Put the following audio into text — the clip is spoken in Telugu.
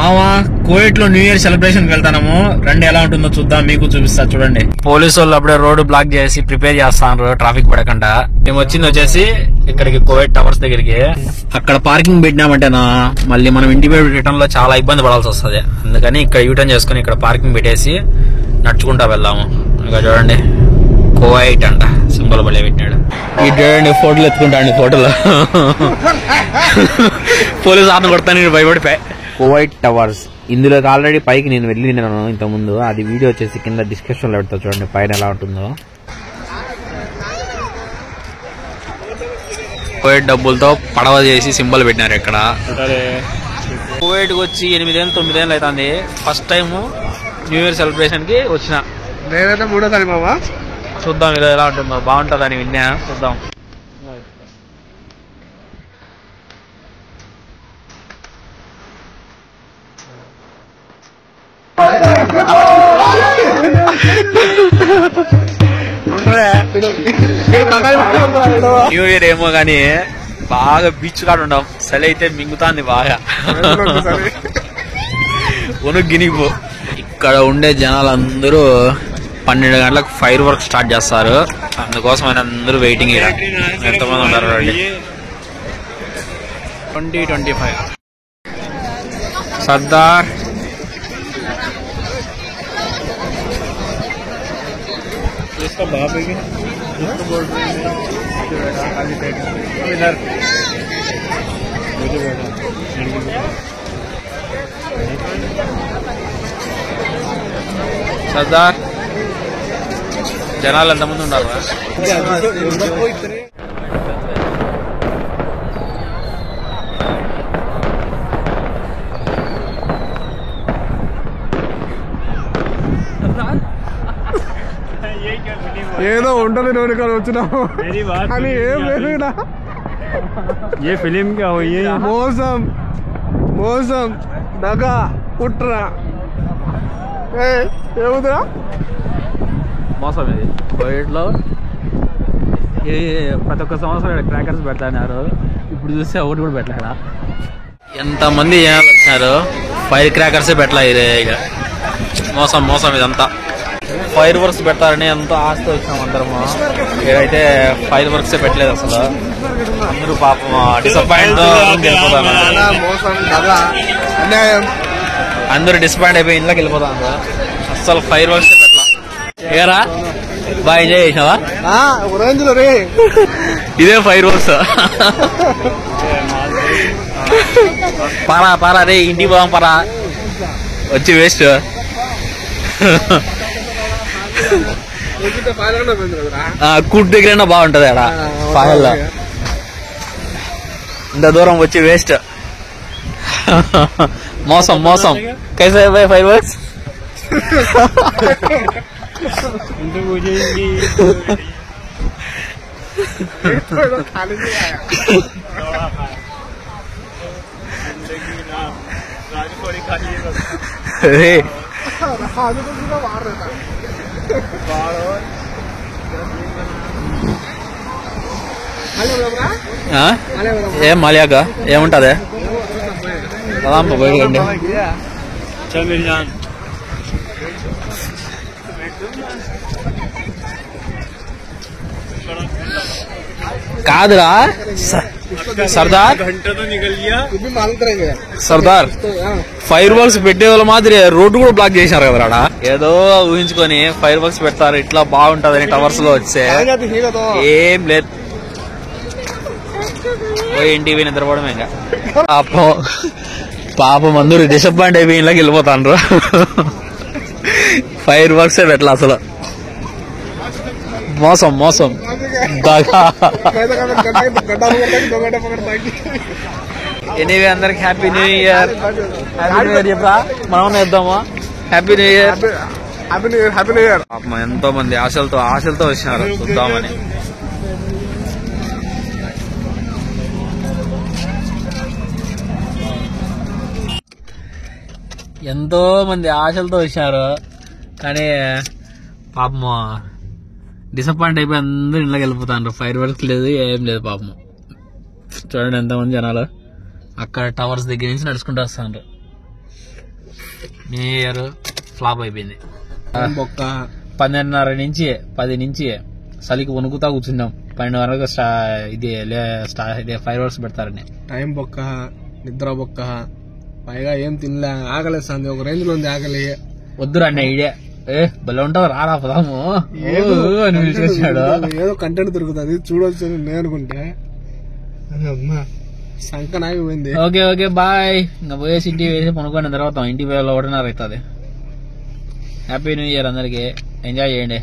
మావా కువైట్ లో న్యూ ఇయర్ సెలబ్రేషన్ కి వెళ్తాము. రండి ఎలా ఉంటుందో చూద్దాం, మీకు చూపిస్తా చూడండి. పోలీసు వాళ్ళు అప్పుడే రోడ్డు బ్లాక్ చేసి ప్రిపేర్ చేస్తాను ట్రాఫిక్ పడకుండా. మేము వచ్చేసి ఇక్కడికి కువైట్ టవర్స్ దగ్గరికి. అక్కడ పార్కింగ్ పెట్టినామంటేనా మళ్ళీ మనం ఇంటి పేరు రిటర్న్ లో చాలా ఇబ్బంది పడాల్సి వస్తుంది. అందుకని ఇక్కడ యూటర్న్ చేసుకుని ఇక్కడ పార్కింగ్ పెట్టేసి నడుచుకుంటా వెళ్దాము. ఇంకా చూడండి కువైట్ అంట సింబల్ బలే పెట్టినాడు. ఈ చూడండి ఫోటోలు ఎత్తుకుంటాండి. ఫోటోలు పోలీసు ఆత్మ కొడతాను భయపడిపోయి. కువైట్ టవర్స్ ఇందులోకి ఆల్రెడీ పైకి నేను వెళ్ళినాను ఇంతకుముందు. అది వీడియో వచ్చేసి కింద డిస్క్రిప్షన్ లో పెడతా చూడండి పైన ఎలా ఉంటుందో. కువైట్ డబ్బులతో పడవ చేసి సింబల్ పెట్టినారు ఇక్కడ. కువైట్ కి వచ్చి 8 ఏళ్ళు 9 ఏళ్ళు అవుతుంది. First time new year celebration కి వచ్చిన. నేనైతే 3వ తారీఖు మావా. చూద్దాం ఇలా ఎలా ఉంటుందో. బాగుంటుందని విన్నా, చూద్దాం. న్యూ ఇయర్ ఏమో గానీ బాగా బీచ్ కాడ ఉండం. చలి అయితే మింగుతాంది బాగా. గినిపో. ఇక్కడ ఉండే జనాలందరూ 12 గంటలకు ఫైర్ వర్క్ స్టార్ట్ చేస్తారు. అందుకోసం అందరూ వెయిటింగ్. ఎంతమంది ఉన్నారు 2025 సర్దార్ సర్దార్ జనాలు ఎంతమంది ఉన్నారు? ఏదో ఉంటుంది రోడ్డు కాడ వచ్చినాము అని ఏం లేదు. ये फिल्म क्या हुई है? మోసం మోసం దగా కుట్ర ఏముందిరా మోసం ఇది. కోవిడ్లో ప్రతి ఒక్క సంవత్సరం క్రాకర్స్ పెడతాన్నారు. ఇప్పుడు చూస్తే ఒకటి కూడా పెట్టలేదా? ఎంతమంది జనాలు వచ్చినారు. ఫైర్ క్రాకర్సే పెట్టలే. ఇక మోసం మోసం ఇదంతా. ఫైర్ వర్క్స్ పెడతారని ఎంతో ఆశతో వచ్చినాం అందరము. ఇక్కడైతే ఫైర్ వర్క్స్ పెట్టలేదు అసలు. అందరూ పాపం డిసప్పాయింట్ అందరూ డిసప్పాయింట్ అయిపోయి ఇంట్లోకి వెళ్ళిపోతాను. అసలు ఫైర్ వర్క్స్ పెట్టలా. ఏరా బాగా ఎంజాయ్ చేసినావా? ఇదే ఫైర్ వర్క్స్. పారా పారా రే ఇంటికి పోదాం పారా. వచ్చి వేస్ట్. కుట్ దగ్గర బాగుంటది ఆడ పాయల్లో. ఇంత దూరం వచ్చి వేస్ట్. మోసం మోసం. కైసా ఫైర్ వర్క్స్ ఏం మాలియాక ఏముంటది? పోయండి. కాదురా సర్దార్. సర్దార్ ఫైర్ వర్క్స్ పెట్టే వాళ్ళ మాదిరి రోడ్డు కూడా బ్లాక్ చేశారు కదా. ఏదో ఊహించుకొని ఫైర్ వర్క్స్ పెడతారు ఇట్లా బాగుంటదని టవర్స్ లో వచ్చే. ఏం లేదు, పోయి ఇంటికి నిద్రపోవడమే. ఇంకా పాపం అందరూ డిసప్పాయింట్ అయిపోయి ఇంట్లోకి వెళ్ళిపోతాండ్రు. ఫైర్ వర్క్సే పెట్టలే అసలు. మోసం మోసం బాగా. ఎనీవే అందరికి happy new year. Happy new year చెప్పరా మనం ఇద్దామా? Happy new year. Happy new year. పాపం ఎంతో మంది ఆశలతో వచ్చినారు చూద్దామని. ఎంతో మంది ఆశలతో వచ్చినారు కానీ పాపం డిసప్పాయింట్ అయిపోయి అందరూ ఇళ్ళకి వెళ్ళిపోతాండ్రు. ఫైర్ వర్క్స్ లేదు, ఏం లేదు. పాపం చూడండి ఎంతమంది జనాలు అక్కడ టవర్స్ దగ్గర నుంచి నడుచుకుంటూ వస్తాండ్రు. న్యూ ఇయర్ ఫ్లాప్ అయిపోయింది. బొక్క 10:30 నుంచి 10 నుంచి చలికి వణుకుతా కూర్చున్నాం. 12 వరకు ఇదే ఫైర్ వర్క్స్ పెడతారని. టైం బొక్క, నిద్ర బొక్క, పైగా ఏం తినలే, ఆకలేస్తుంది. ఒక రేంజ్ లో ఉంది ఆకలి. వద్దురా అన్న ఇడే భలే ఉంటుంది రారా పదాము అని పిలిచేసాడు. ఏదో కంటెంట్ దొరుకుతుంది చూడొచ్చు అని నేను అనుకుంటే అమ్మా సంక నాగిపోయింది. Okay bye. ఇంకా పోయేసి ఇంటికి వేసి పనుకున్న తర్వాత ఇంటికి 1:30 అవుతుంది. హ్యాపీ న్యూ ఇయర్ అందరికి. ఎంజాయ్ చేయండి.